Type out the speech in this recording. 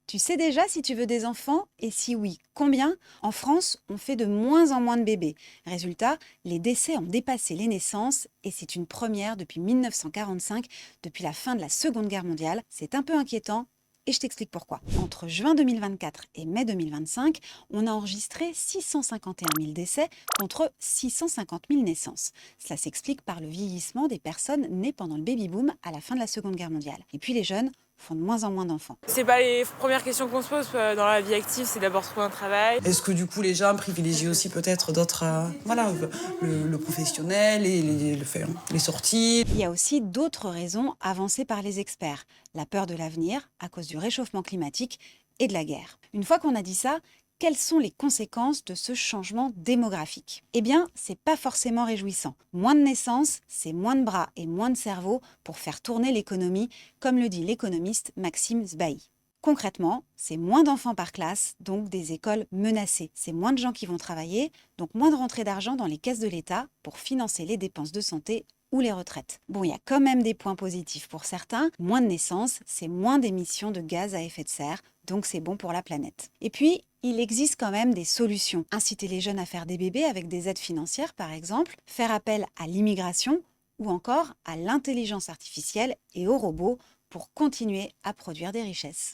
Tu sais déjà si tu veux des enfants et si oui, combien? En France, on fait de moins en moins de bébés. Résultat, les décès ont dépassé les naissances et c'est une première depuis 1945, depuis la fin de la Seconde Guerre mondiale. C'est un peu inquiétant et je t'explique pourquoi. Entre juin 2024 et mai 2025, on a enregistré 651 000 décès contre 650 000 naissances. Cela s'explique par le vieillissement des personnes nées pendant le baby-boom à la fin de la Seconde Guerre mondiale. Et puis les jeunes font de moins en moins d'enfants. C'est pas les premières questions qu'on se pose dans la vie active, c'est d'abord trouver un travail. Est-ce que du coup les gens privilégient aussi peut-être d'autres, voilà, le professionnel et les sorties? Il y a aussi d'autres raisons avancées par les experts. La peur de l'avenir, à cause du réchauffement climatique et de la guerre. Une fois qu'on a dit ça, quelles sont les conséquences de ce changement démographique? Eh bien, c'est pas forcément réjouissant. Moins de naissances, c'est moins de bras et moins de cerveau pour faire tourner l'économie, comme le dit l'économiste Maxime Sbaï. Concrètement, c'est moins d'enfants par classe, donc des écoles menacées. C'est moins de gens qui vont travailler, donc moins de rentrées d'argent dans les caisses de l'État pour financer les dépenses de santé ou les retraites. Bon, il y a quand même des points positifs pour certains. Moins de naissances, c'est moins d'émissions de gaz à effet de serre, donc c'est bon pour la planète. Et puis, il existe quand même des solutions. Inciter les jeunes à faire des bébés avec des aides financières, par exemple, faire appel à l'immigration ou encore à l'intelligence artificielle et aux robots pour continuer à produire des richesses.